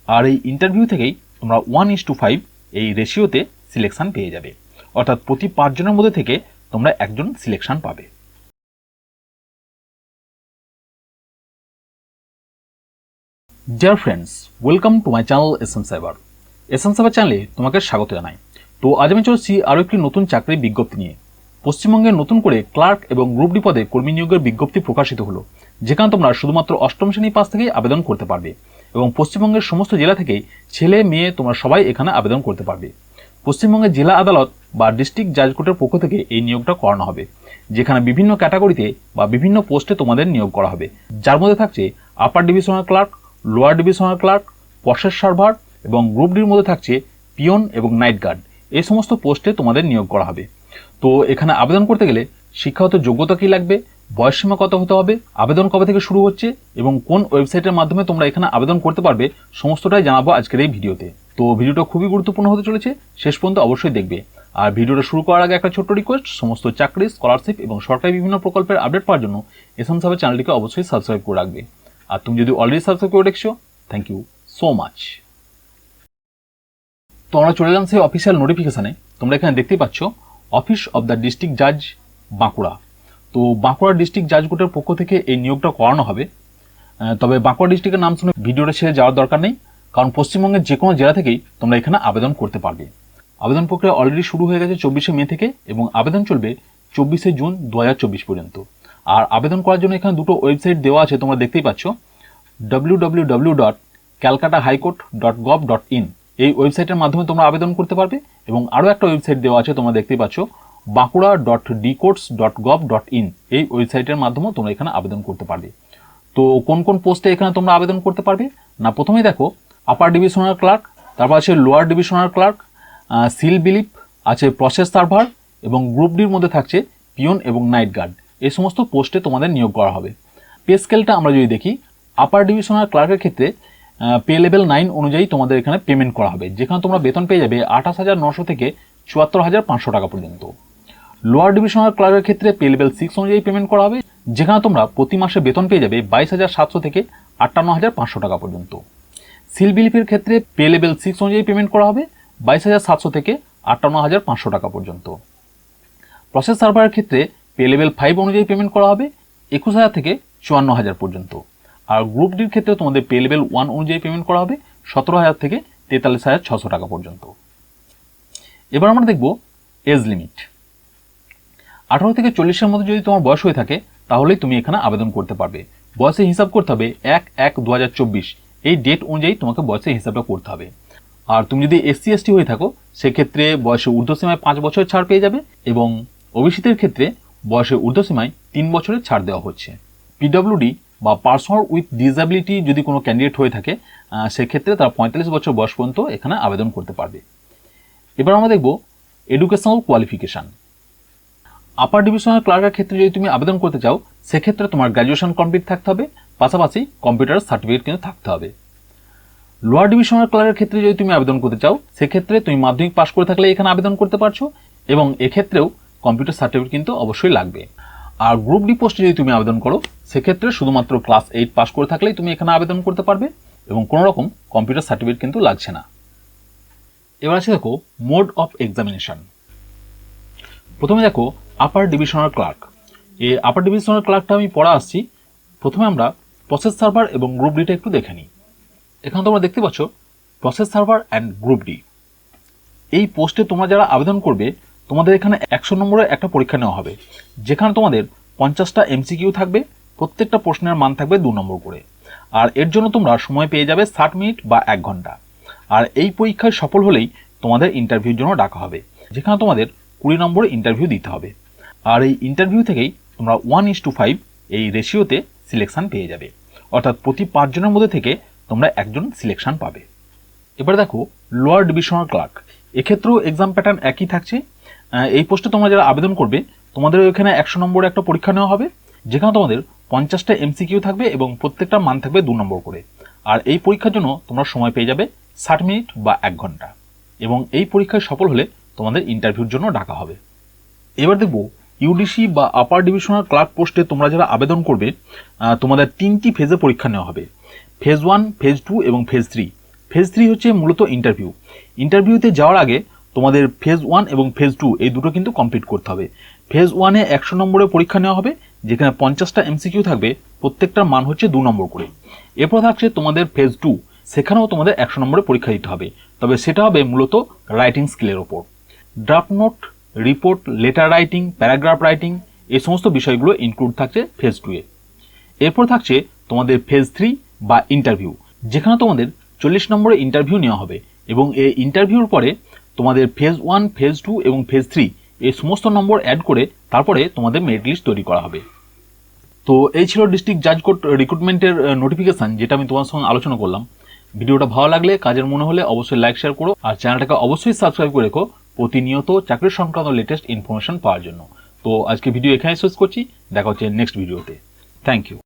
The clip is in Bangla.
আর এই ইন্টারভিউ থেকেই তোমরা 1:5 এই রেশিওতে সিলেকশন পেয়ে যাবে, অর্থাৎ প্রতি 5 জনের মধ্যে থেকে তোমরা একজন সিলেকশন পাবে। Dear friends, welcome to my channel SM cyber. SM cyber চ্যানেলে তোমাকে স্বাগত জানাই। তো আজ আমি চলছি আরও একটি নতুন চাকরির বিজ্ঞপ্তি নিয়ে। পশ্চিমবঙ্গে নতুন করে ক্লার্ক এবং গ্রুপ ডি পদে কর্মী নিয়োগের বিজ্ঞপ্তি প্রকাশিত হলো, যেখানে তোমরা শুধুমাত্র অষ্টম শ্রেণী পাস থেকেই আবেদন করতে পারবে এবং পশ্চিমবঙ্গের সমস্ত জেলা থেকেই ছেলে মেয়ে তোমরা সবাই এখানে আবেদন করতে পারবে। পশ্চিমবঙ্গের জেলা আদালত বা ডিস্ট্রিক্ট জাজ কোর্টের পক্ষ থেকে এই নিয়োগটা করানো হবে, যেখানে বিভিন্ন ক্যাটাগরিতে বা বিভিন্ন পোস্টে তোমাদের নিয়োগ করা হবে, যার মধ্যে থাকছে upper divisional clerk, lower divisional clerk, process server এবং গ্রুপ ডির মধ্যে থাকছে পিয়ন এবং নাইট গার্ড। এই সমস্ত পোস্টে তোমাদের নিয়োগ করা হবে। তো এখানে আবেদন করতে গেলে শিক্ষাগত যোগ্যতা কী লাগবে, বয়সসীমা কত হতে হবে, আবেদন কবে থেকে শুরু হচ্ছে এবং কোন ওয়েবসাইটের মাধ্যমে তোমরা এখানে আবেদন করতে পারবে, সমস্তটাই জানাবো আজকের এই ভিডিওতে। তো ভিডিওটা খুবই গুরুত্বপূর্ণ হতে চলেছে, শেষ পর্যন্ত অবশ্যই দেখবে। আর ভিডিওটা শুরু করার আগে একটা ছোট্ট রিকোয়েস্ট, সমস্ত চাকরি, স্কলারশিপ এবং সরকারি বিভিন্ন প্রকল্পের আপডেট পাওয়ার জন্য এসএম সাইবার চ্যানেলটিকে অবশ্যই সাবস্ক্রাইব করে রাখবে। আর তুমি যদি অলরেডি সাবস্ক্রাইব করে রেখেছো, থ্যাংক ইউ সো মাচ। তো আমরা চলে এলাম সেই অফিসিয়াল নোটিফিকেশানে। তোমরা এখানে দেখতেই পাচ্ছ অফিস অফ দ্য ডিস্ট্রিক্ট জাজ বাঁকুড়া। তো বাঁকুড়া ডিস্ট্রিক্ট জাজ কোর্টের পক্ষ থেকে এই নিয়োগটা করানো হবে। তবে বাঁকুড়া ডিস্ট্রিক্টের নাম শুনে ভিডিওটা ছেড়ে যাওয়ার দরকার নেই, কারণ পশ্চিমবঙ্গের যে কোনো জেলা থেকেই তোমরা এখানে আবেদন করতে পারবে। আবেদন প্রক্রিয়া অলরেডি শুরু হয়ে গেছে 24শে মে থেকে এবং আবেদন চলবে 24শে জুন 2024 পর্যন্ত। আর আবেদন করার জন্য এখানে দুটো ওয়েবসাইট দেওয়া আছে, তোমরা দেখতেই পাচ্ছ। www.calcutta.highcourt.gov.in এই ওয়েবসাইটের মাধ্যমে তোমরা আবেদন করতে পারবে এবং আরও একটা ওয়েবসাইট দেওয়া আছে, তোমরা দেখতেই পাচ্ছ, bankura.dcourts.gov.in এই ওয়েবসাইটের মাধ্যমে তোমরা এখানে আবেদন করতে পারবে। তো কোন কোন পোস্টে এখানে তোমরা আবেদন করতে পারবে না, প্রথমেই দেখো আপার ডিভিশনাল ক্লার্ক, তারপর আছে লোয়ার ডিভিশনাল ক্লার্ক, সিল বিলিপ আছে, প্রসেস সার্ভার এবং গ্রুপ ডির মধ্যে থাকছে পিয়ন এবং নাইট গার্ড। এই সমস্ত পোস্টে তোমাদের নিয়োগ করা হবে। পে স্কেলটা আমরা যদি দেখি, আপার ডিভিশনাল ক্লার্কের ক্ষেত্রে পে লেভেল 9 অনুযায়ী তোমাদের এখানে পেমেন্ট করা হবে, যেখানে তোমরা বেতন পেয়ে যাবে 28,900 থেকে 74,500 টাকা পর্যন্ত। লোয়ার ডিভিশনাল ক্লার্কের ক্ষেত্রে পে লেভেল 6 অনুযায়ী পেমেন্ট করা হবে, যেখানে তোমরা প্রতি মাসে বেতন পেয়ে যাবে 22,700 থেকে 58,500 টাকা পর্যন্ত। সিল বিলিপের ক্ষেত্রে পে লেভেল 6 অনুযায়ী পেমেন্ট করা হবে 22,700 থেকে 58,500 টাকা পর্যন্ত। প্রসেস সার্ভারের ক্ষেত্রে পে লেভেল 5 অনুযায়ী পেমেন্ট করা হবে 21,000 থেকে 54,000 পর্যন্ত। আর গ্রুপ ডির ক্ষেত্রে তোমাদের পে লেভেল 1 অনুযায়ী পেমেন্ট করা হবে 17,000 থেকে 43,600 টাকা পর্যন্ত। এবার আমরা দেখব এজ লিমিট। 18 থেকে 40-এর মধ্যে যদি তোমার বয়স হয়ে থাকে তাহলেই তুমি এখানে আবেদন করতে পারবে। বয়সে হিসাব করতে হবে 1/1/2024 এই ডেট অনুযায়ী তোমাকে বয়সে হিসাবটা করতে হবে। আর তুমি যদি SC ST হয়ে থাকো সেক্ষেত্রে বয়সে ঊর্ধ্বসীমায় 5 বছরের ছাড় পেয়ে যাবে এবং ওবিসিদের ক্ষেত্রে বয়সে ঊর্ধ্বসীমায় 3 বছরের ছাড় দেওয়া হচ্ছে। PWD বা পার্সন উইথ ডিসএবিলিটি যদি কোনো ক্যান্ডিডেট হয়ে থাকে সেক্ষেত্রে তারা 45 বছর বয়স পর্যন্ত এখানে আবেদন করতে পারবে। এবার আমরা দেখব এডুকেশনাল কোয়ালিফিকেশান। আপার ডিভিশনাল ক্লার্কের ক্ষেত্রে যদি তুমি আবেদন করতে চাও সেক্ষেত্রে তোমার গ্র্যাজুয়েশন কমপ্লিট থাকতে হবে, পাশাপাশি কম্পিউটার সার্টিফিকেট কিন্তু থাকতে হবে। লোয়ার ডিভিশনাল ক্লার্কের ক্ষেত্রে যদি তুমি আবেদন করতে চাও সেক্ষেত্রে তুমি মাধ্যমিক পাস করে থাকলে এখানে আবেদন করতে পারছো এবং এক্ষেত্রেও কম্পিউটার সার্টিফিকেট কিন্তু অবশ্যই লাগবে। আর গ্রুপ ডি পোস্টে যদি তুমি আবেদন করো সেক্ষেত্রে শুধুমাত্র ক্লাস 8 পাস করে থাকলেই তুমি এখানে আবেদন করতে পারবে এবং কোনো রকম কম্পিউটার সার্টিফিকেট কিন্তু লাগছে না। এবার আছে দেখো মোড অফ এক্সামিনেশন। প্রথমে দেখো আপার ডিভিশনাল ক্লার্ক। এই আপার ডিভিশনাল ক্লার্কটা আমি পড়া আসছি। প্রথমে আমরা প্রসেস সার্ভার এবং গ্রুপ ডিটা একটু দেখে নিই। এখানে তোমরা দেখতে পাচ্ছ process server and group D. এই পোস্টে তোমরা যারা আবেদন করবে তোমাদের এখানে 100 নম্বরের একটা পরীক্ষা নেওয়া হবে, যেখানে তোমাদের 50টা MCQ থাকবে, প্রত্যেকটা প্রশ্নের মান থাকবে 2 নম্বর করে। আর এর জন্য তোমরা সময় পেয়ে যাবে 60 মিনিট বা 1 ঘন্টা। আর এই পরীক্ষায় সফল হলেই তোমাদের ইন্টারভিউর জন্য ডাকা হবে, যেখানে তোমাদের 20 নম্বরে ইন্টারভিউ দিতে হবে। আর এই ইন্টারভিউ থেকেই তোমরা 1:5 এই রেশিওতে সিলেকশন পেয়ে যাবে, অর্থাৎ প্রতি 5 জনের মধ্যে থেকে তোমরা একজন সিলেকশন পাবে। এবার দেখো লোয়ার ডিভিশনাল ক্লার্ক। এক্ষেত্রেও এক্সাম প্যাটার্ন একই থাকছে। এই পোস্টে তোমরা যারা আবেদন করবে তোমাদের ওইখানে 100 নম্বরে একটা পরীক্ষা নেওয়া হবে, যেখানে তোমাদের 50টা MCQ থাকবে এবং প্রত্যেকটা মান থাকবে 2 নম্বর করে। আর এই পরীক্ষার জন্য তোমরা সময় পেয়ে যাবে 60 মিনিট বা 1 ঘন্টা এবং এই পরীক্ষায় সফল হলে তোমাদের ইন্টারভিউর জন্য ডাকা হবে। এবার দেখব ইউডিসি বা আপার ডিভিশনাল ক্লার্ক পোস্টে তোমরা যারা আবেদন করবে তোমাদের 3টি ফেজে পরীক্ষা নেওয়া হবে। ফেজ 1, ফেজ 2 এবং ফেজ 3। ফেজ 3 হচ্ছে মূলত ইন্টারভিউ। ইন্টারভিউতে যাওয়ার আগে তোমাদের ফেজ 1 এবং ফেজ 2 এই দুটো কিন্তু কমপ্লিট করতে হবে। ফেজ 1-এ 100 নম্বরের পরীক্ষা নেওয়া হবে, যেখানে 50টা এমসিকিউ থাকবে, প্রত্যেকটার মান হচ্ছে 2 নম্বর করে। এরপর থাকছে তোমাদের ফেজ 2, সেখানেও তোমাদের 100 নম্বরের পরীক্ষা দিতে হবে, তবে সেটা হবে মূলত রাইটিং স্কিলের ওপর। Draft note, report, letter writing, paragraph writing, এই সমস্ত বিষয়গুলো ইনক্লুড থাকছে ফেজ 2-এ। এরপর থাকছে তোমাদের ফেজ 3 বা ইন্টারভিউ, যেখানে তোমাদের 40 নম্বরের ইন্টারভিউ নেওয়া হবে, এবং এই ইন্টারভিউর পরে তোমাদের ফেজ 1, ফেজ 2 এবং ফেজ 3 এই সমস্ত নম্বর অ্যাড করে তারপরে তোমাদের মেরিট লিস্ট তৈরি করা হবে। তো এই ছিল ডিস্ট্রিক্ট জাজ কোর্ট রিক্রুটমেন্টের নোটিফিকেশন, যেটা আমি তোমার সঙ্গে আলোচনা করলাম। ভিডিওটা ভালো লাগলে, কাজের মনে হলে অবশ্যই লাইক শেয়ার করো, আর চ্যানেলটাকে অবশ্যই সাবস্ক্রাইব করে রেখো প্রতিনিয়ত চাকরি সংক্রান্ত লেটেস্ট ইনফরমেশন পাওয়ার জন্য। তো আজকে ভিডিও এখানে শেষ করছি, দেখা হচ্ছে নেক্সট ভিডিওতে। Thank you.